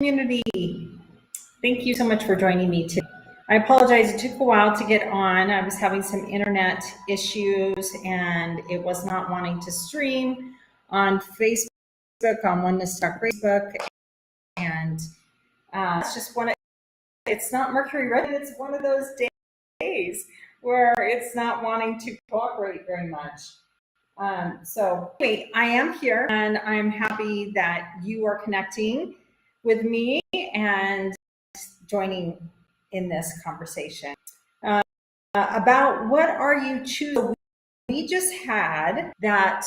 Community, thank you so much for joining me today. I apologize, it took a while to get on. I was having some internet issues and it was not wanting to stream on Facebook, on Oneness Talk Facebook. And it's just it's not Mercury retrograde, it's one of those days where it's not wanting to cooperate very much. So anyway, I am here and I'm happy that you are connecting with me and joining in this conversation about what are you choosing. We just had that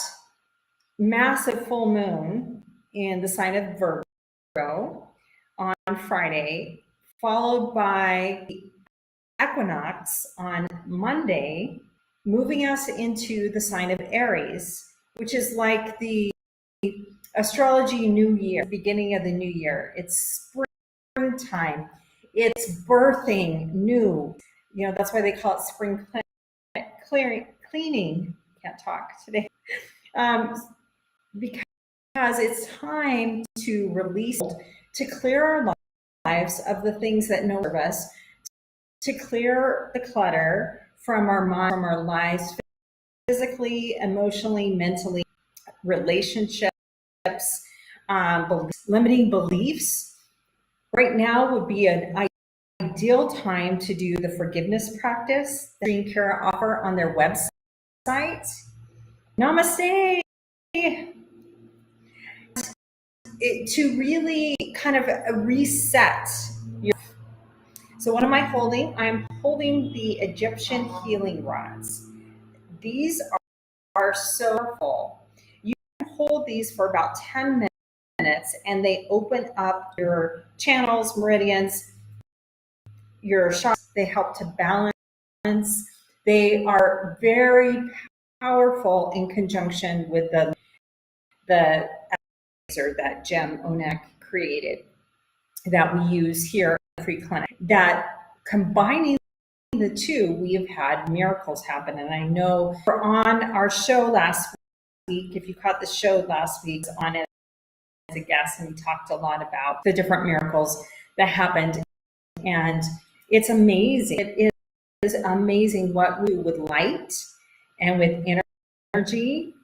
massive full moon in the sign of Virgo on Friday, followed by the equinox on Monday, moving us into the sign of Aries, which is like the astrology new year, beginning of the new year. It's springtime. It's birthing new. You know, that's why they call it spring cleaning. Can't talk today. Because it's time to release, to clear our lives of the things that no serve us, to clear the clutter from our mind, from our lives, physically, emotionally, mentally, relationships, limiting beliefs. Right now would be an ideal time to do the forgiveness practice that Tree and Kara offer on their website. Namaste. To really kind of reset your. So what am I holding? I'm holding the Egyptian healing rods. These are so powerful. You can hold these for about 10 minutes and they open up your channels, meridians, your chakras. They help to balance. They are very powerful in conjunction with the that Jem Onek created that we use here at Free Clinic. That combining the two, we have had miracles happen. And I know we're on our show last week. If you caught the show last week, on it as a guest, and we talked a lot about the different miracles that happened. And it's amazing. It is amazing what we do with light and with energy.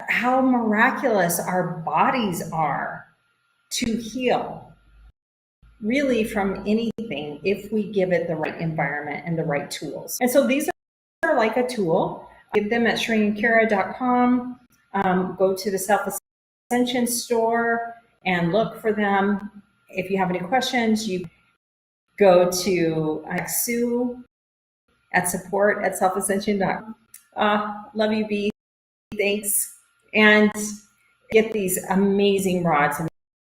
How miraculous our bodies are to heal, really, from anything if we give it the right environment and the right tools. And so these are like a tool. Give them at shrinkkara.com. Go to the Self-Ascension store and look for them. If you have any questions, you go to Sue at support@selfascension.com. Love you, B. Thanks. And get these amazing rods. And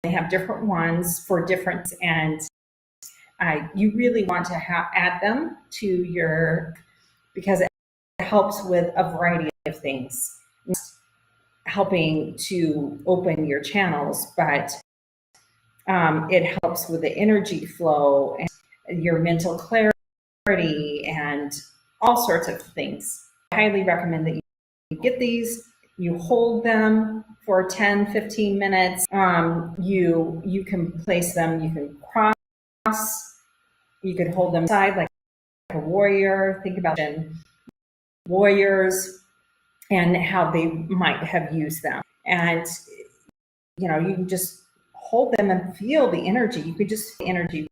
they have different ones for different, and you really want to add them to your, because it helps with a variety of things, helping to open your channels, but it helps with the energy flow and your mental clarity and all sorts of things. I highly recommend that you get these, you hold them for 10-15 minutes. You can place them, you can cross, you can hold them side like a warrior. Think about warriors and how they might have used them. And you know, you can just hold them and feel the energy. You could just feel the energy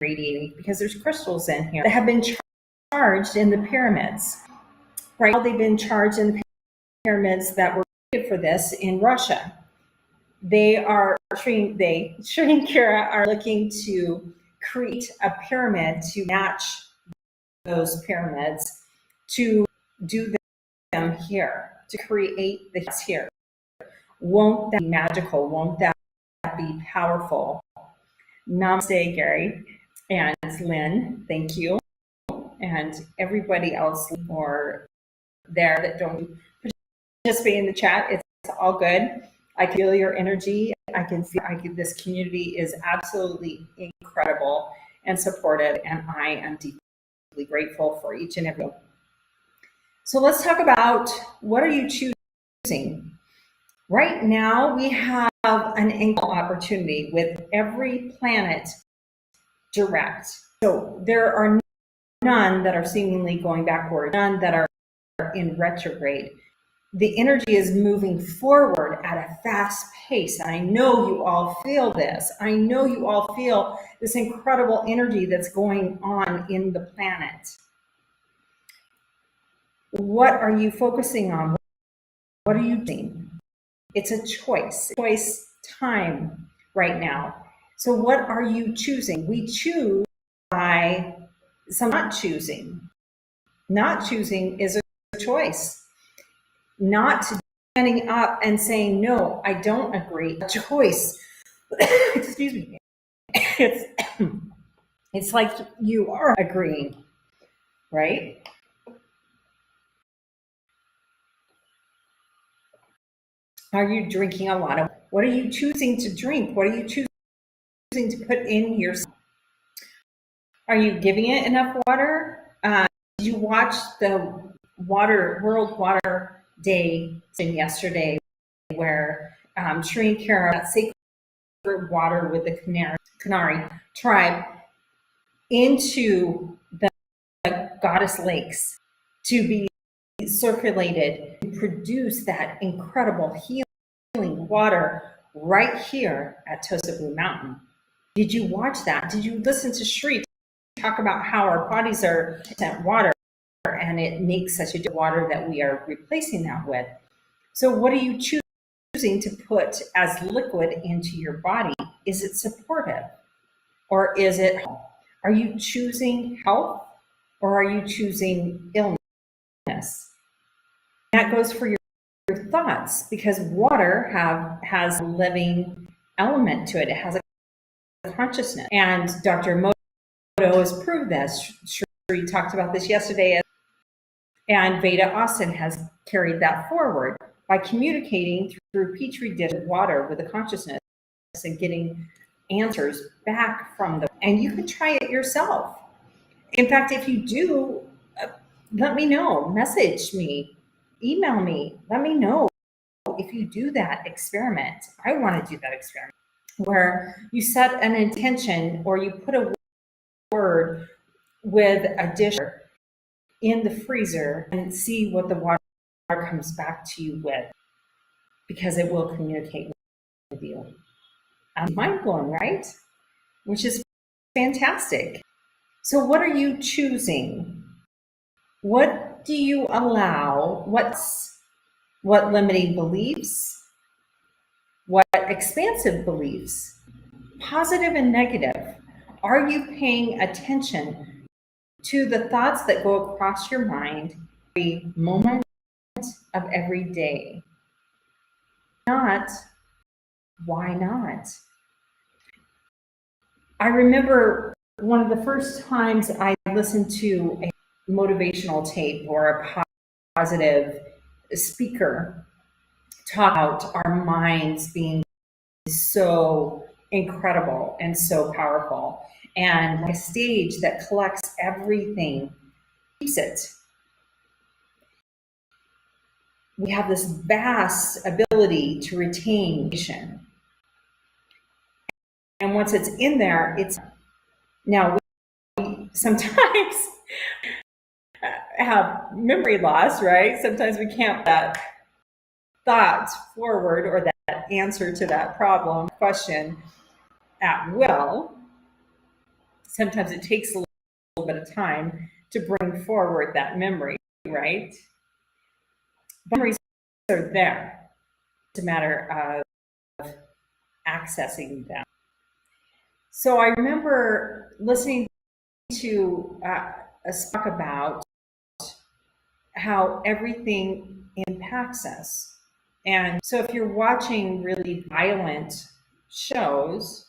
radiating, because there's crystals in here that have been charged in the pyramids. Right now, they've been charged in the pyramids that were created for this in Russia. Shri and Kara are looking to create a pyramid to match those pyramids, to do them here, to create the here. Won't that be magical? Won't that be powerful? Namaste, Gary and Lynn. Thank you. And everybody else or there that don't participate in the chat, it's all good. I can feel your energy. I can feel this community is absolutely incredible and supportive, and I am deeply grateful for each and every one. So let's talk about, what are you choosing? Right now we have an angle opportunity with every planet direct. So there are none that are seemingly going backward, none that are in retrograde. The energy is moving forward at a fast pace. And I know you all feel this. I know you all feel this incredible energy that's going on in the planet. What are you focusing on? What are you doing? It's a choice time right now. So what are you choosing? We choose by some not choosing. Not choosing is a choice. Not standing up and saying, no, I don't agree. A choice. Excuse me. It's like you are agreeing, right? Are you drinking a lot of, what are you choosing to drink? What are you choosing to put in yourself? Are you giving it enough water? Did you watch the World Water Day yesterday where Sri Kara, that sacred water with the Canary tribe, into the goddess lakes to be circulated to produce that incredible healing water right here at TOSA Blue Mountain? Did you watch that? Did you listen to Sri talk about how our bodies are water and it makes such a water that we are replacing that with? So what are you choosing to put as liquid into your body? Is it supportive or is it, are you choosing health or are you choosing illness? That goes for your thoughts, because water has a living element to it. It has a consciousness. And Dr. Emoto has proved this. Shri talked about this yesterday. And Veda Austin has carried that forward by communicating through petri dish water with a consciousness and getting answers back from them. And you can try it yourself. In fact, if you do, let me know, message me, email me, let me know if you do that experiment. I want to do that experiment where you set an intention or you put a word with a dish in the freezer and see what the water comes back to you with, because it will communicate with you. Mind blowing, right? Which is fantastic. So what are you choosing? What do you allow? What limiting beliefs? What expansive beliefs? Positive and negative. Are you paying attention to the thoughts that go across your mind every moment of every day? Not, why not? I remember one of the first times I listened to a motivational tape or a positive speaker talk about our minds being so incredible and so powerful, and a stage that collects everything, keeps it. We have this vast ability to retain information. And once it's in there, it's now we sometimes have memory loss, right? Sometimes we can't put that thought forward or that answer to that problem, question at will. Sometimes it takes a little bit of time to bring forward that memory, right? Memories are there. It's a matter of accessing them. So I remember listening to a talk about how everything impacts us. And so if you're watching really violent shows,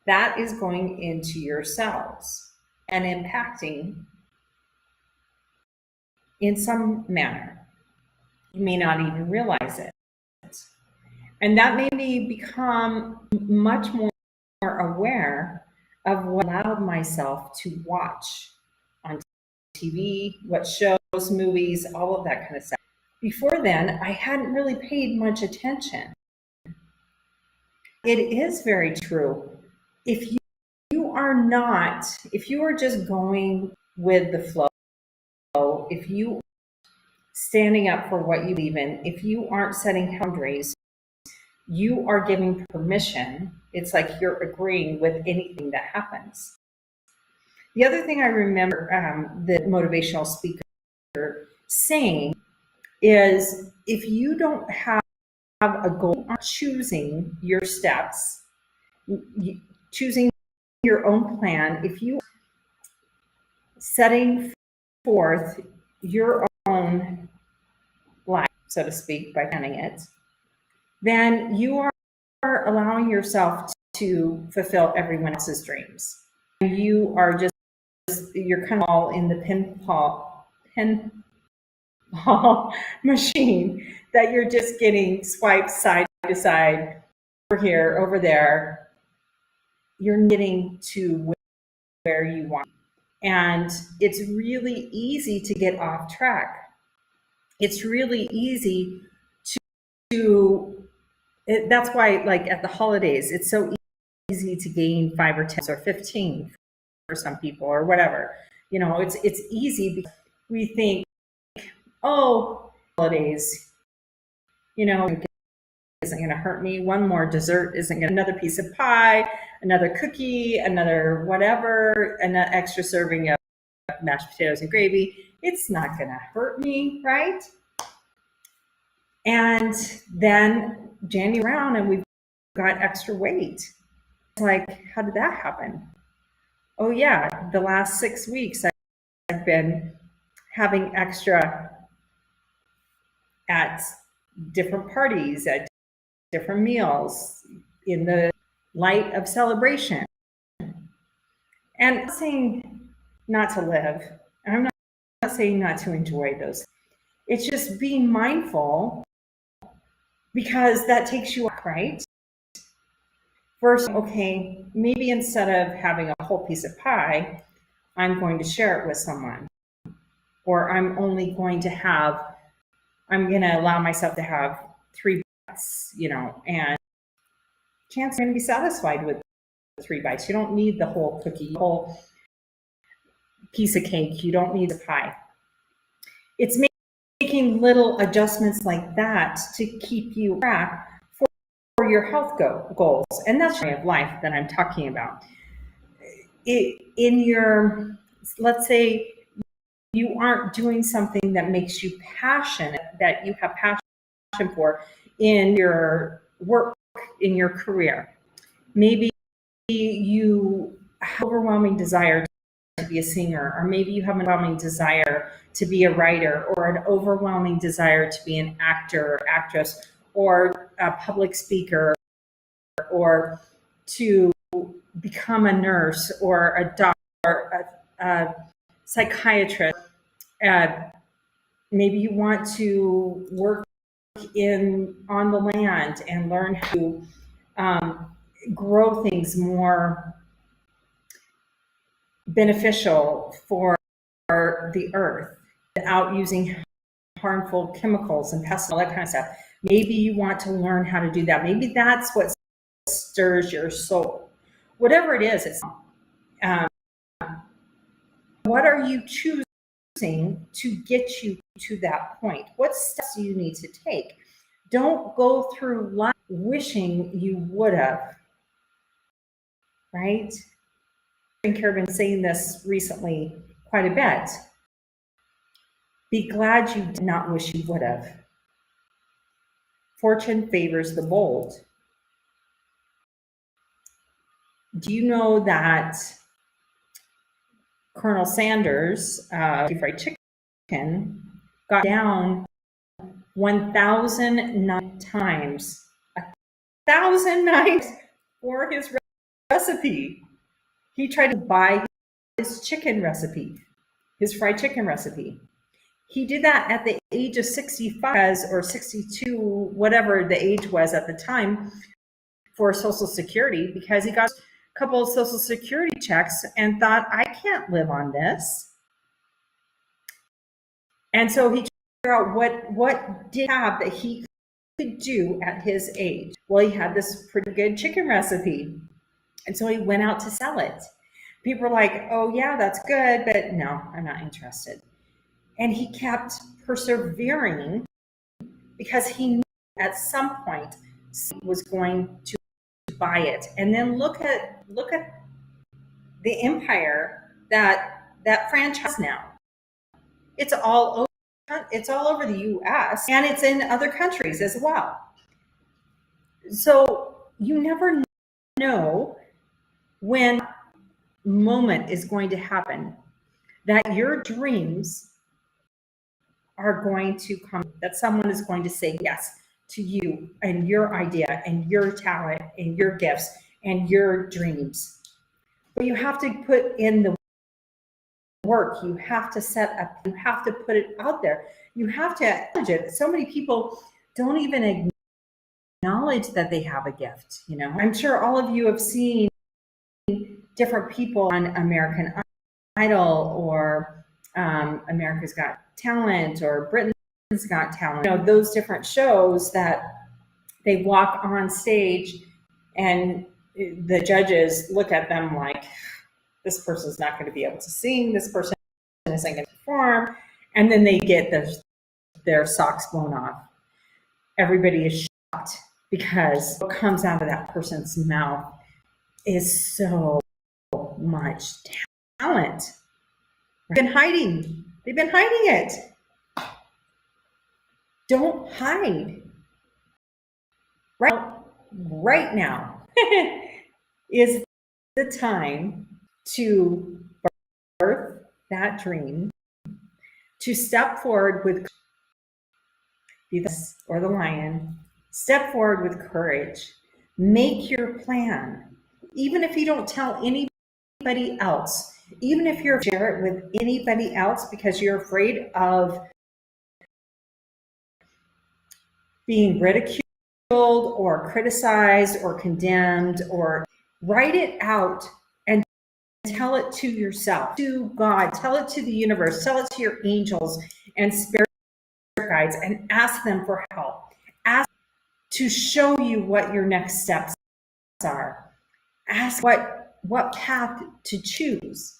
that is going into your cells and impacting in some manner. You may not even realize it. And that made me become much more aware of what I allowed myself to watch on TV, what shows, movies, all of that kind of stuff. Before then, I hadn't really paid much attention. it is very true. If you are not, if you are just going with the flow, if you standing up for what you believe in, if you aren't setting boundaries, you are giving permission. It's like you're agreeing with anything that happens. The other thing I remember the motivational speaker saying is, if you don't have a goal, choosing your steps, choosing your own plan, if you setting forth your own life, so to speak, by planning it, then you are allowing yourself to fulfill everyone else's dreams. You are just, you're kind of all in the pinball machine that you're just getting swiped side to side, over here, over there. You're getting to where you want. And it's really easy to get off track. It's really easy that's why, like at the holidays, it's so easy to gain 5 or 10 or 15 for some people or whatever. You know, it's easy because we think, oh, holidays, you know, isn't going to hurt me. One more dessert isn't going to, another piece of pie, another cookie, another whatever, an extra serving of mashed potatoes and gravy. It's not going to hurt me, right? And then January around and we've got extra weight. It's like, how did that happen? Oh yeah, the last 6 weeks I've been having extra at different parties, at different meals, in the light of celebration. And I'm not saying not to live, and I'm not saying not to enjoy those. It's just being mindful, because that takes you up, right? First, okay, maybe instead of having a whole piece of pie, I'm going to share it with someone. Or I'm only going to have, I'm going to allow myself to have 3 bites, you know, and chances are going to be satisfied with 3 bites. You don't need the whole cookie, the whole piece of cake. You don't need the pie. It's making little adjustments like that to keep you on track for your health goals. And that's the way of life that I'm talking about. In your, let's say you aren't doing something that makes you passionate, that you have passion for in your work, in your career. Maybe you have an overwhelming desire to be a singer, or maybe you have an overwhelming desire to be a writer, or an overwhelming desire to be an actor or actress, or a public speaker, or to become a nurse or a doctor, or a psychiatrist. Maybe you want to work on the land and learn how to grow things more beneficial for the earth without using harmful chemicals and pesticides, all that kind of stuff. Maybe you want to learn how to do that. Maybe that's what stirs your soul. Whatever it is, it's what are you choosing to get you to that point? What steps do you need to take? Don't go through life wishing you would have, right? I've been saying this recently quite a bit. Be glad you did not wish you would have. Fortune favors the bold. Do you know that Colonel Sanders, fried chicken, got down 1,009 times, 1,009 for his recipe? He tried to buy his chicken recipe, his fried chicken recipe. He did that at the age of 65 or 62, whatever the age was at the time, for Social Security, because he got a couple of Social Security checks and thought, I can't live on this. And so he figured out what did he have that he could do at his age? Well, he had this pretty good chicken recipe. And so he went out to sell it. People were like, oh, yeah, that's good, but no, I'm not interested. And he kept persevering because he knew at some point he was going to buy it. And then look at the empire that franchise now. It's all over the US, and it's in other countries as well. So you never know when moment is going to happen that your dreams are going to come, that someone is going to say yes to you and your idea and your talent and your gifts and your dreams. But you have to put in the work. You have to set up, you have to put it out there. You have to acknowledge it. So many people don't even acknowledge that they have a gift. You know, I'm sure all of you have seen different people on American Idol or America's Got Talent or Britain's Got Talent. You know, those different shows that they walk on stage and the judges look at them like, this person's not going to be able to sing, this person isn't going to perform, and then they get their socks blown off. Everybody is shocked because what comes out of that person's mouth is so much talent. They've been hiding it. Don't hide. Right now is the time to birth that dream, to step forward with or the lion, step forward with courage, make your plan. Even if you don't tell anybody else, even if you're share it with anybody else because you're afraid of being ridiculed or criticized or condemned, or write it out and tell it to yourself, to God, tell it to the universe, tell it to your angels and spirit guides, and ask them for help. Ask to show you what your next steps are. Ask what path to choose.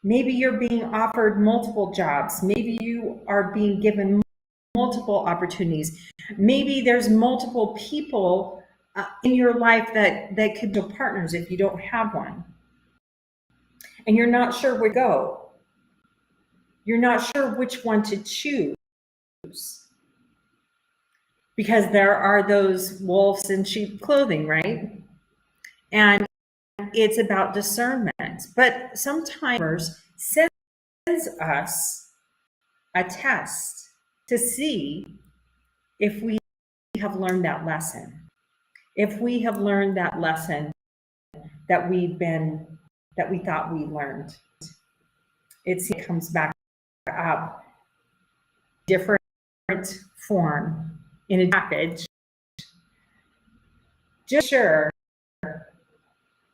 Maybe you're being offered multiple jobs. Maybe you are being given multiple opportunities. Maybe there's multiple people in your life that could be partners if you don't have one. And you're not sure where to go. You're not sure which one to choose. Because there are those wolves in sheep clothing, right? And it's about discernment. But sometimes sends us a test to see if we have learned that lesson. If we have learned that lesson that we thought we learned. It comes back up, different form in a package. Just sure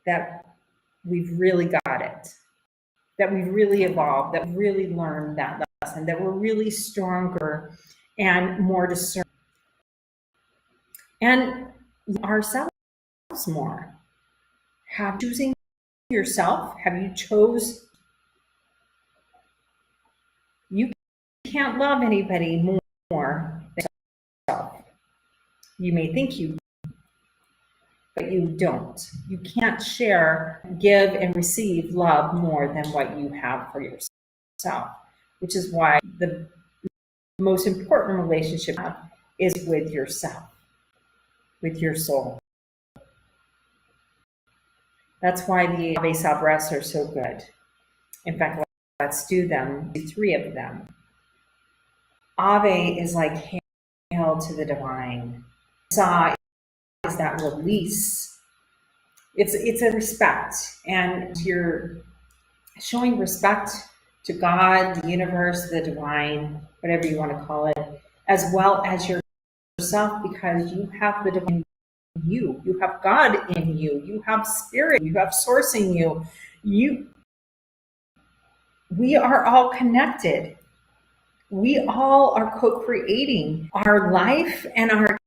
that we've really got it, that we've really evolved, that we've really learned that lesson, that we're really stronger and more discerning. And ourselves more. Have choosing yourself? Have you chose? You can't love anybody more than yourself. You may think you, but you don't. You can't share, give, and receive love more than what you have for yourself, which is why the most important relationship is with yourself, with your soul. That's why the Ave Sabras are so good. In fact, let's do them, 3 of them. Ave is like hail to the divine. Sa is that release. It's a respect, and you're showing respect to God, the universe, the divine, whatever you want to call it, as well as yourself, because you have the divine in you. You have God in you. You have spirit. You have source in you. We are all connected. We all are co-creating our life and our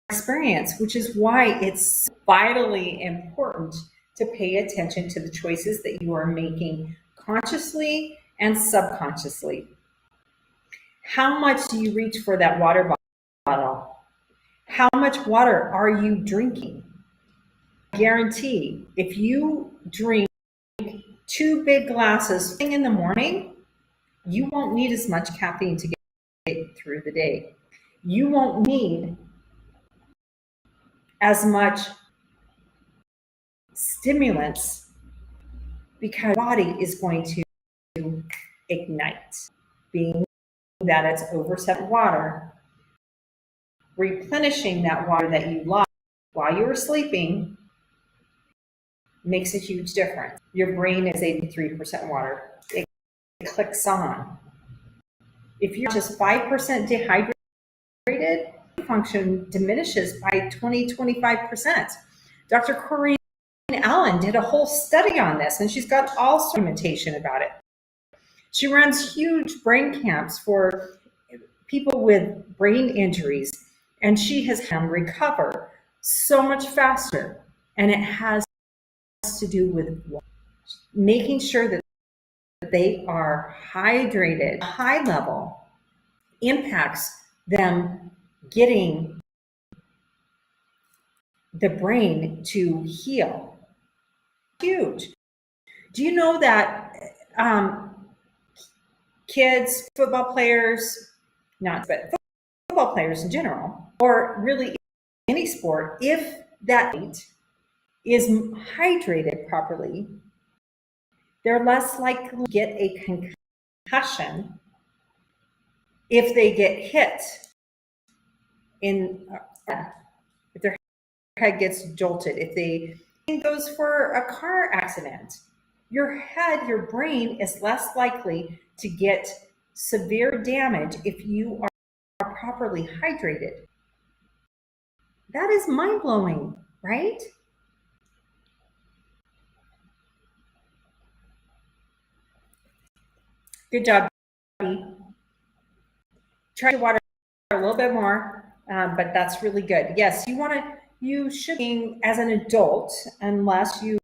experience, which is why it's vitally important to pay attention to the choices that you are making consciously and subconsciously. How much do you reach for that water bottle? How much water are you drinking? I guarantee if you drink 2 big glasses in the morning, you won't need as much caffeine to get through the day. You won't need as much stimulants because your body is going to ignite. Being that it's over 7 water, replenishing that water that you lost while you were sleeping makes a huge difference. Your brain is 83% water. It clicks on. If you're just 5% dehydrated, function diminishes by 20-25%. Dr. Corrine Allen did a whole study on this, and she's got all documentation about it. She runs huge brain camps for people with brain injuries, and she has them recover so much faster. And it has to do with making sure that they are hydrated. High level impacts them getting the brain to heal. Huge. Do you know that kids, football players, but football players in general, or really any sport, if that is hydrated properly, they're less likely to get a concussion if they get hit if their head gets jolted, if they goes for a car accident. Your head, your brain is less likely to get severe damage if you are properly hydrated. That is mind-blowing, right? Good job, Bobby. Try to water a little bit more, but that's really good. Yes, you should be, as an adult, unless you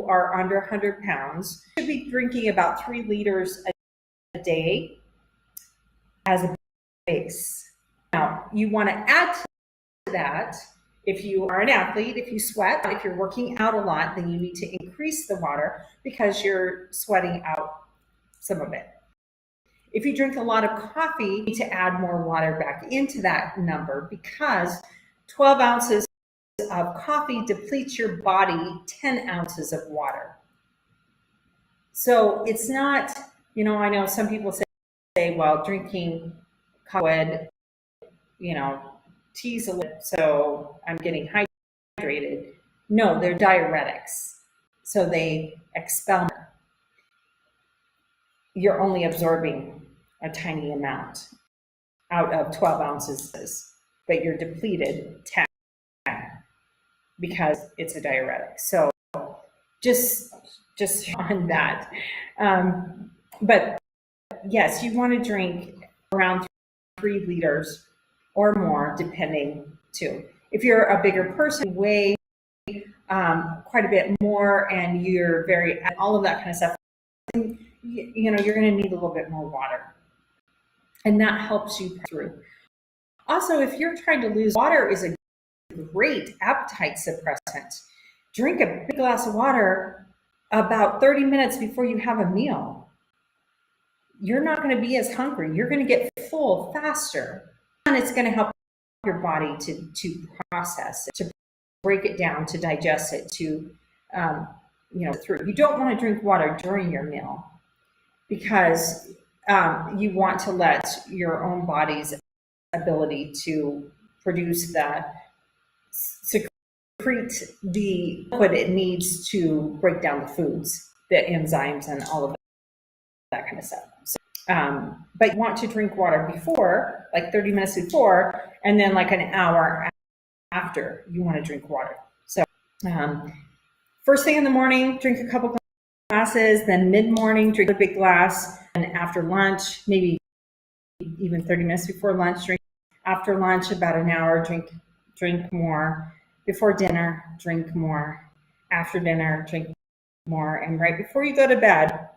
are under 100 pounds, you should be drinking about 3 liters a day as a base. Now, you want to add to that if you are an athlete, if you sweat, if you're working out a lot, then you need to increase the water because you're sweating out some of it. If you drink a lot of coffee, you need to add more water back into that number because 12 ounces of coffee depletes your body 10 ounces of water. So it's not, I know some people say, well, drinking coffee, tea's a little, so I'm getting hydrated. No, they're diuretics. So they expel. You're only absorbing a tiny amount out of 12 ounces, but you're depleted 10 because it's a diuretic. So just on that. But yes, you want to drink around 3 liters or more, depending too. If you're a bigger person, weigh quite a bit more, and you're all of that kind of stuff, you're going to need a little bit more water, and that helps you through. Also, if you're trying to lose, water is a great appetite suppressant. Drink a big glass of water about 30 minutes before you have a meal. You're not going to be as hungry. You're going to get full faster, and it's going to help your body to process it, to break it down, to digest it, to through. You don't want to drink water during your meal because you want to let your own body's ability to produce secrete the liquid it needs to break down the foods, the enzymes, and all of that kind of stuff. So, but you want to drink water before, like 30 minutes before, and then like an hour after you want to drink water. So first thing in the morning, drink a couple glasses, then mid-morning, drink a big glass, and after lunch, maybe even 30 minutes before lunch, drink. After lunch, about an hour, drink more. Before dinner, drink more. After dinner, drink more. And right before you go to bed,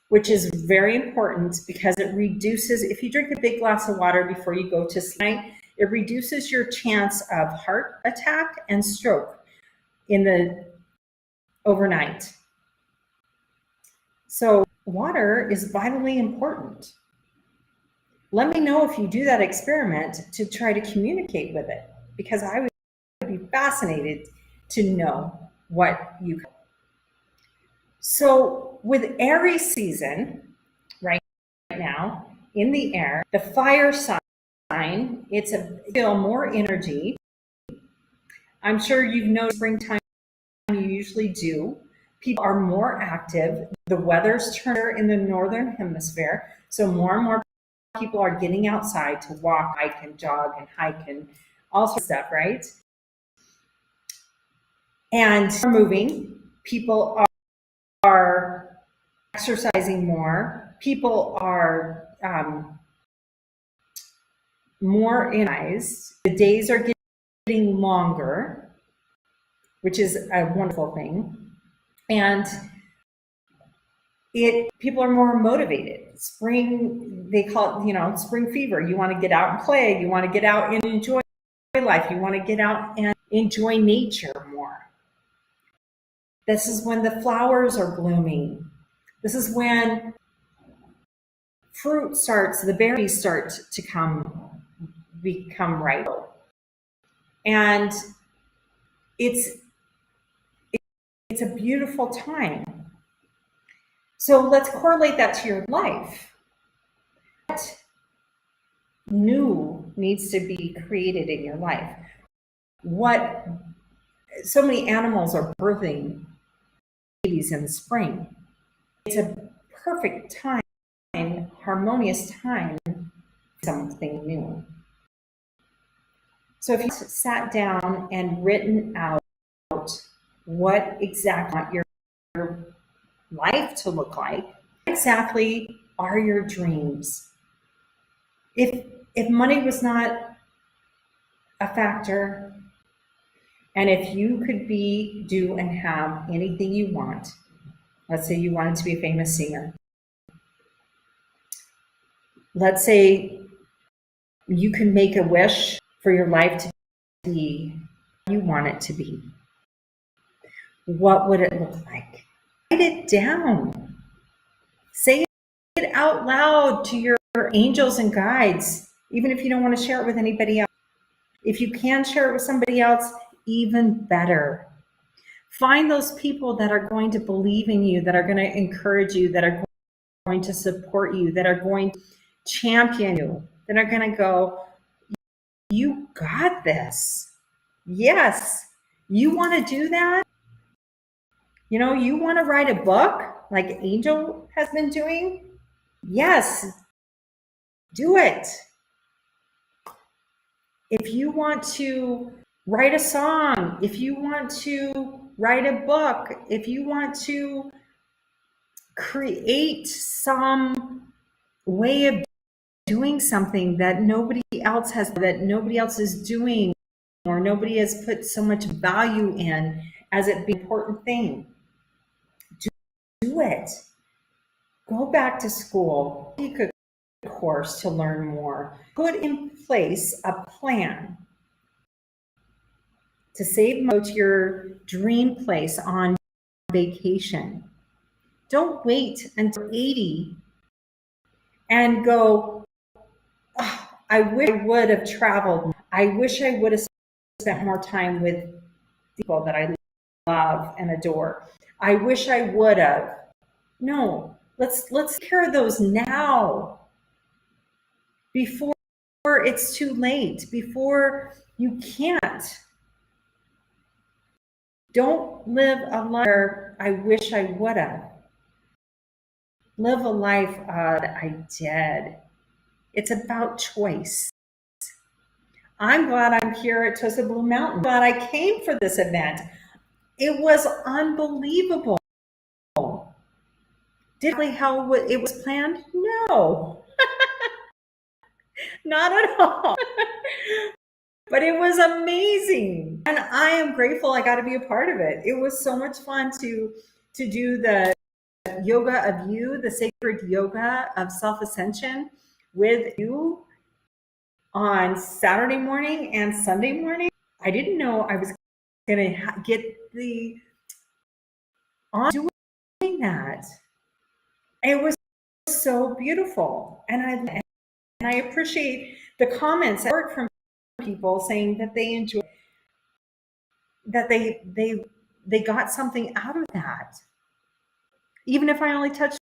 which is very important because it reduces, if you drink a big glass of water before you go to sleep, it reduces your chance of heart attack and stroke in the overnight. So water is vitally important. Let me know if you do that experiment to try to communicate with it, because I would be fascinated to know what you. So with Aries season right now in the air, the fire sign, it's a feel more energy. I'm sure you've noticed springtime, you usually do. People are more active. The weather's turned in the northern hemisphere, so more and more people are getting outside to walk, hike, and jog, and hike, and all sorts of stuff, right? And moving. People are exercising more. People are more energized. The days are getting longer, which is a wonderful thing. And people are more motivated. Spring, they call it, spring fever. You want to get out and play. You want to get out and enjoy life. You want to get out and enjoy nature more. This is when the flowers are blooming. This is when the berries start to become ripe. And it's a beautiful time. So let's correlate that to your life. What new needs to be created in your life? So many animals are birthing babies in the spring. It's a perfect time, harmonious time, something new. So if you sat down and written out what exactly you want your life to look like, what exactly are your dreams? If money was not a factor, and if you could do and have anything you want, let's say you wanted to be a famous singer. Let's say you can make a wish for your life to be what you want it to be. What would it look like? Write it down. Say it out loud to your angels and guides, even if you don't want to share it with anybody else. If you can share it with somebody else, even better. Find those people that are going to believe in you, that are going to encourage you, that are going to support you, that are going to champion you, that are going to go, you got this. Yes. You want to do that? You want to write a book like Angel has been doing? Yes. Do it. If you want to write a song, if you want to write a book, if you want to create some way of doing something that nobody else is doing, or nobody has put so much value in as it be an important thing, do it. Go back to school, take a course to learn more. Put in place a plan to save money to your dream place on vacation. Don't wait until 80 and go, oh, I wish I would have traveled. I wish I would have spent more time with people that I love and adore. I wish I would have. No, let's take care of those now, before it's too late, before you can't. Don't live a life where I wish I would have. Live a life that I did. It's about choice. I'm glad I'm here at TOSA Blue Mountain. I'm glad I came for this event. It was unbelievable. Did it how it was planned? No. Not at all. But it was amazing. And I am grateful I got to be a part of it. It was so much fun to do the yoga of you, the sacred yoga of self-ascension with you on Saturday morning and Sunday morning. I didn't know I was going to get the on doing that. It was so beautiful. And I appreciate the comments from people saying that they enjoy, that they got something out of that. Even if I only touched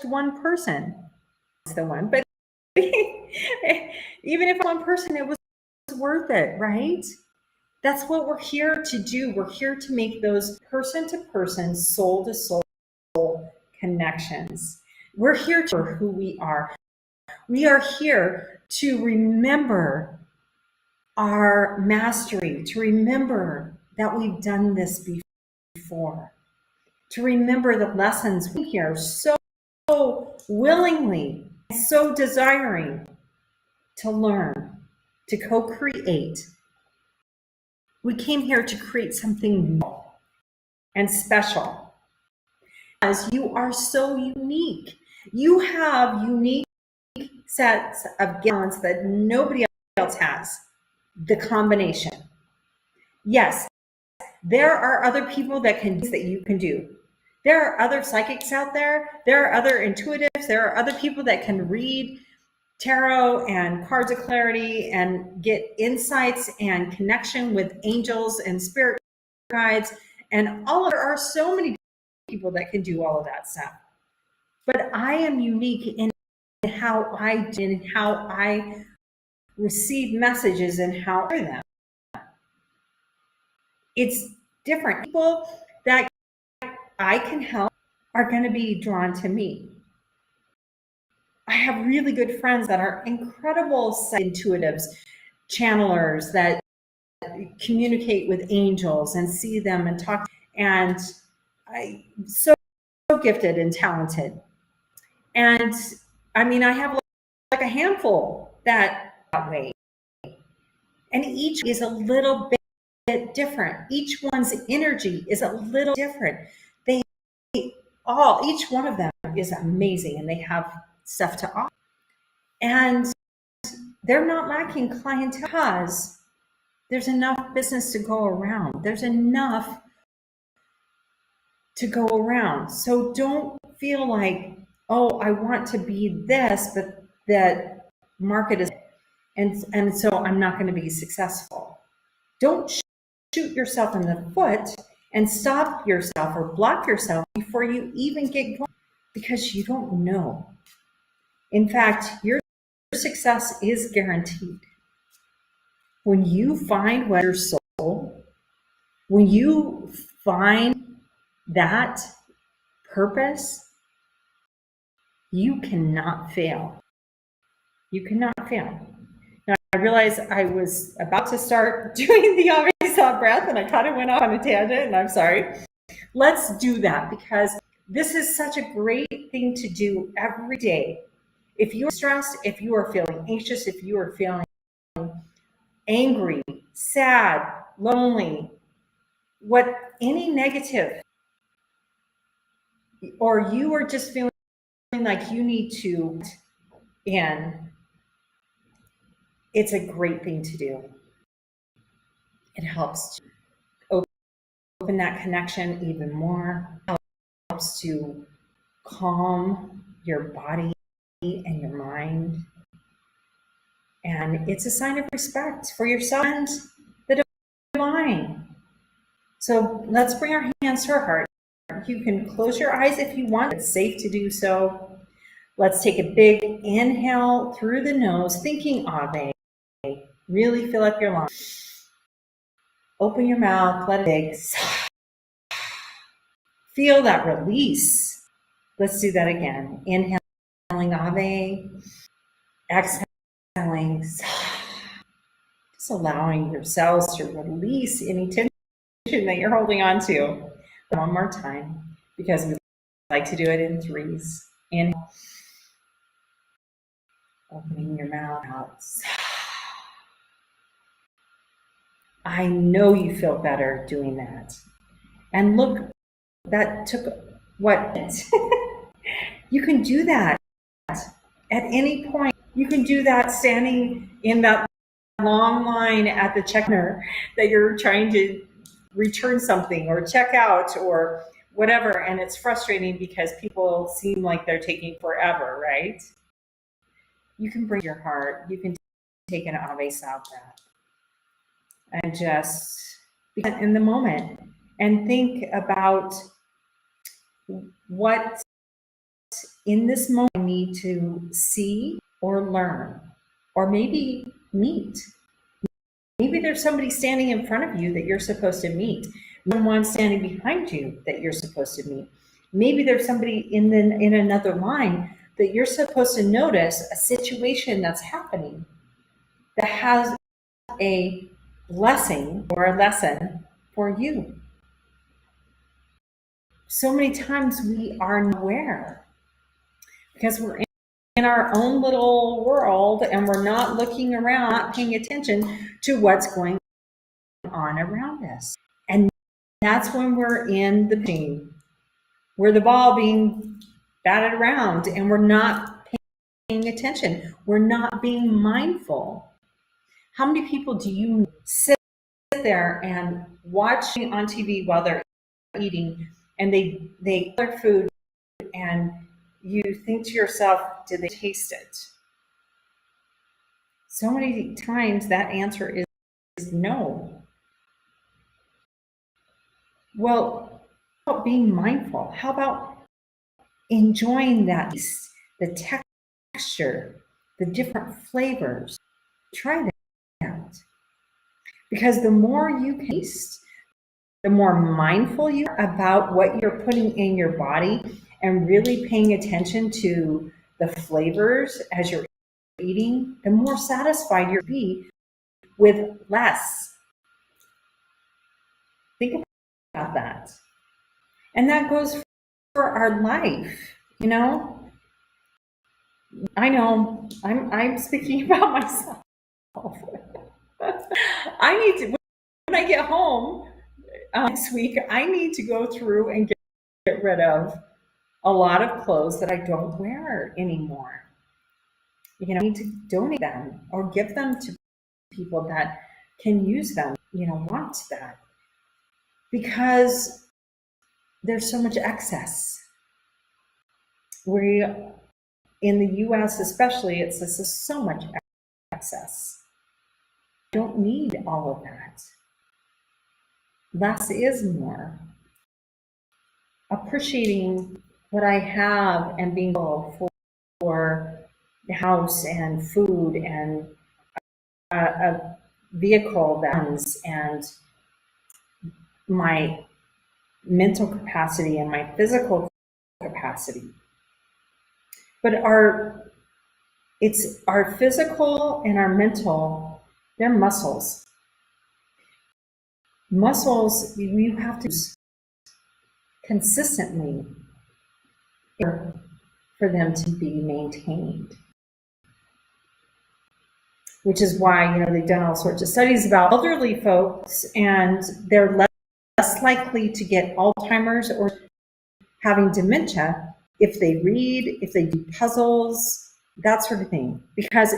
one person, it's the one, but even if one person, it was worth it, right? That's what we're here to do. We're here to make those person to person, soul to soul connections. We're here to who we are. We are here to remember our mastery, to remember that we've done this before, to remember the lessons we hear so willingly, so desiring to learn, to co-create. We came here to create something new and special. As you are so unique. You have unique sets of talents that nobody else has. The combination. Yes, there are other people that you can do. There are other psychics out there. There are other intuitives. There are other people that can read tarot and cards of clarity and get insights and connection with angels and spirit guides. And there are so many people that can do all of that stuff. But I am unique in how I receive messages and how I hear them. It's different. People that I can help are going to be drawn to me. I have really good friends that are incredible intuitives, channelers that communicate with angels and see them and talk. And I'm so gifted and talented. And I mean, I have like a handful that way. And each is a little bit different. Each one's energy is a little different. Each one of them is amazing, and they have stuff to offer. And they're not lacking clientele because there's enough business to go around. There's enough to go around. So don't feel like, oh, I want to be this, but that market is, and so I'm not going to be successful. Don't shoot yourself in the foot and stop yourself or block yourself before you even get going, because you don't know. In fact, your success is guaranteed. When you find what your soul, when you find that purpose, you cannot fail. You cannot fail. Now, I realized I was about to start doing the Ave breath, and I kind of went off on a tangent, and I'm sorry. Let's do that, because this is such a great thing to do every day. If you're stressed, if you are feeling anxious, if you are feeling angry, sad, lonely, any negative, or you are just feeling like you need to it's a great thing to do. It helps to open that connection even more. It helps to calm your body and your mind. And it's a sign of respect for yourself and the divine. So let's bring our hands to our heart. You can close your eyes if you want. It's safe to do so. Let's take a big inhale through the nose, thinking Ave. Really fill up your lungs. Open your mouth, let it big. Feel that release. Let's do that again. Inhaling Ave. Exhaling. Just allowing your cells to release any tension that you're holding on to. One more time, because we like to do it in threes. Inhale. Opening your mouth out. I know you feel better doing that. And look, that took what? You can do that at any point. You can do that standing in that long line at the checker that you're trying to return something or check out or whatever, and it's frustrating because people seem like they're taking forever, right? You can bring your heart, you can take an Ave Sau breath and just be in the moment and think about what in this moment I need to see or learn or maybe meet. Maybe there's somebody standing in front of you that you're supposed to meet. Someone standing behind you that you're supposed to meet. Maybe there's somebody in another line that you're supposed to notice a situation that's happening that has a blessing or a lesson for you. So many times we are not aware because we're in our own little world and we're not looking around, not paying attention to what's going on around us. And that's when we're in the pain. We're the ball being batted around and we're not paying attention. We're not being mindful. How many people do you sit there and watching on TV while they're eating and they eat their food and you think to yourself, did they taste it? So many times that answer is no. Well, how about being mindful? How about enjoying that taste, the texture, the different flavors? Try that. Because the more you taste, the more mindful you are about what you're putting in your body and really paying attention to the flavors as you're eating, the more satisfied you'll be with less. Think about that. And that goes for our life, you know? I know I'm speaking about myself. I need to, when I get home next week, I need to go through and get rid of a lot of clothes that I don't wear anymore. You know, I need to donate them or give them to people that can use them, you know, want that. Because there's so much excess. We, in the US especially, it's so much excess. I don't need all of that. Less is more. Appreciating what I have and being grateful for the house and food and a vehicle that runs and my mental capacity and my physical capacity. But it's our physical and our mental, they're muscles. Muscles you have to use consistently for them to be maintained. Which is why, you know, they've done all sorts of studies about elderly folks, and they're less likely to get Alzheimer's or having dementia if they read, if they do puzzles, that sort of thing. Because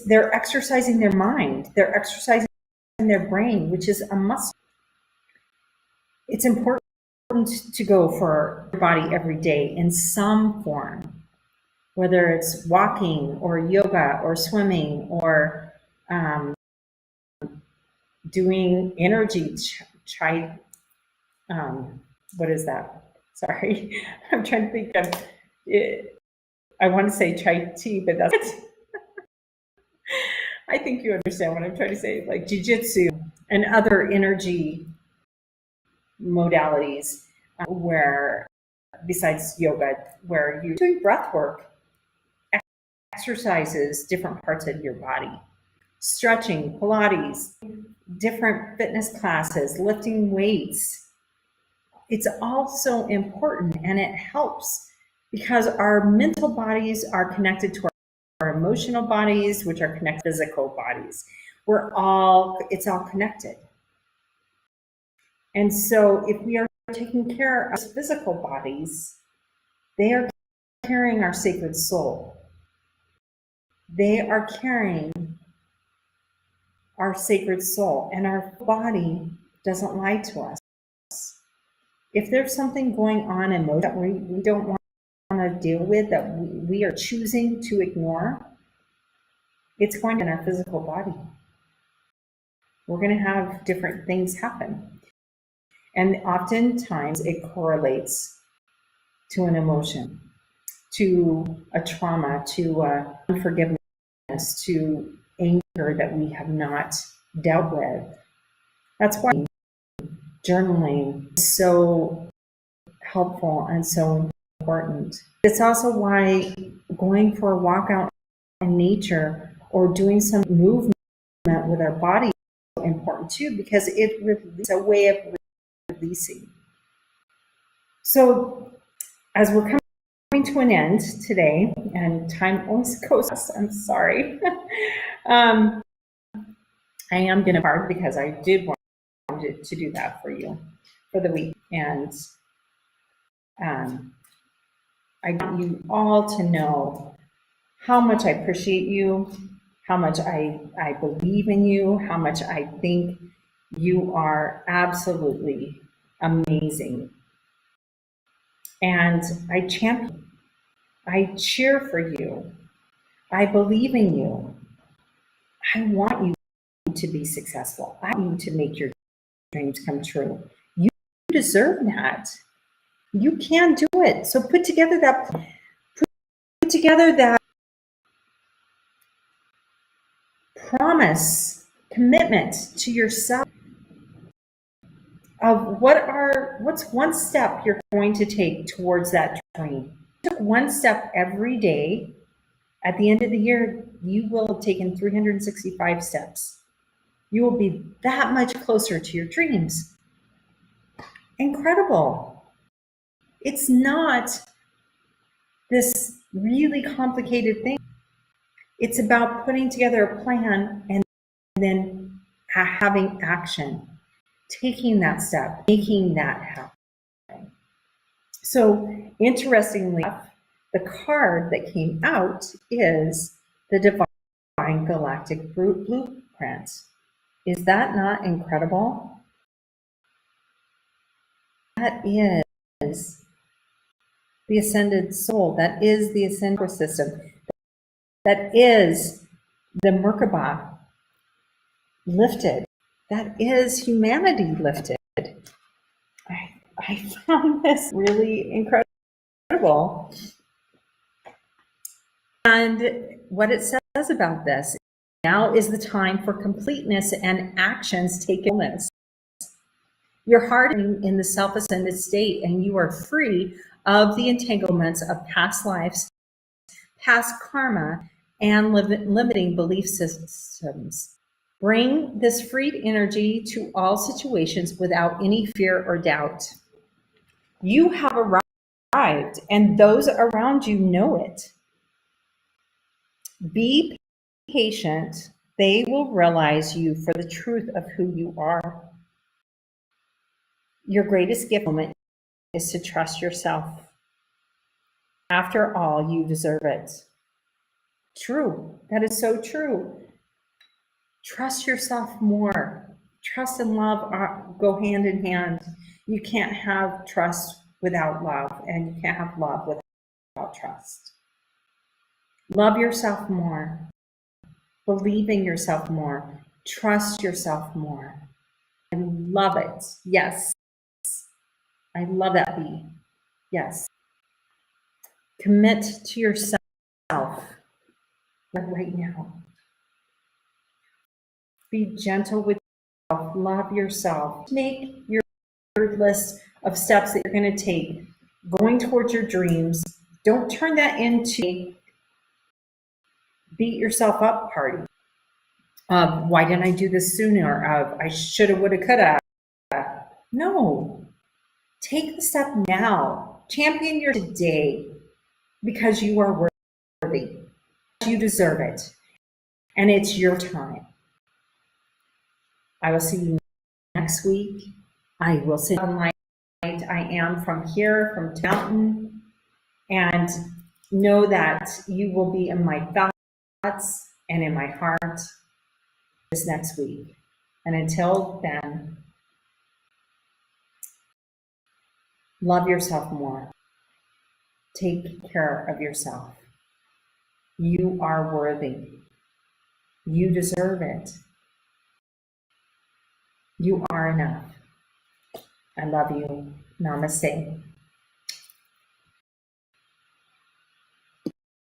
they're exercising their mind, they're exercising their brain, which is a muscle. It's important to go for your body every day in some form, whether it's walking or yoga or swimming or doing energy what is that? Sorry, I'm trying to think of it. I want to say chai tea, but that's it. I think you understand what I'm trying to say, like jiu-jitsu and other energy modalities where, besides yoga, where you're doing breath work, exercises, different parts of your body, stretching, Pilates, different fitness classes, lifting weights. It's all so important, and it helps because our mental bodies are connected to emotional bodies, which are connected to physical bodies. It's all connected. And so if we are taking care of physical bodies, they are carrying our sacred soul. They are carrying our sacred soul, and our body doesn't lie to us. If there's something going on emotionally that we don't want to deal with, that we are choosing to ignore, it's going to be in our physical body. We're going to have different things happen. And oftentimes it correlates to an emotion, to a trauma, to unforgiveness, to anger that we have not dealt with. That's why journaling is so helpful and so important. It's also why going for a walk out in nature or doing some movement with our body is so important too, because it's a way of releasing. So as we're coming to an end today, and time always goes, I'm sorry. I am going to part because I did want to do that for you for the week. And I want you all to know how much I appreciate you, how much I believe in you, how much I think you are absolutely amazing. And I champion, I cheer for you, I believe in you. I want you to be successful. I want you to make your dreams come true. You deserve that. You can do it. So put together that promise, commitment to yourself of what's one step you're going to take towards that dream. Take one step every day. At the end of the year, you will have taken 365 steps. You will be that much closer to your dreams. Incredible. It's not this really complicated thing. It's about putting together a plan and then having action, taking that step, making that happen. So interestingly, the card that came out is the Divine Galactic Blueprint. Is that not incredible? That is the ascended soul. That is the ascended system. That is the Merkaba lifted. That is humanity lifted. I found this really incredible. And what it says about this, now is the time for completeness and actions take illness. Your heart is in the self-ascended state, and you are free of the entanglements of past lives, past karma, and limiting belief systems. Bring this freed energy to all situations without any fear or doubt. You have arrived, and those around you know it. Be patient. They will realize you for the truth of who you are. Your greatest gift moment is to trust yourself. After all, you deserve it. True. That is so true. Trust yourself more. Trust and love go hand in hand. You can't have trust without love, and you can't have love without trust. Love yourself more. Believe in yourself more. Trust yourself more. I love it. Yes. I love that B. Yes. Commit to yourself right now. Be gentle with yourself. Love yourself. Make your list of steps that you're going to take going towards your dreams. Don't turn that into a beat yourself up party. Why didn't I do this sooner? I shoulda, woulda, coulda. No. Take the step now. Champion your today, because you are worthy. you deserve it. And it's your time. I will see you next week. I will send you light. I am from here, from Mountain. And know that you will be in my thoughts and in my heart this next week. And until then, love yourself more. Take care of yourself. You are worthy. You deserve it. You are enough. I love you. Namaste.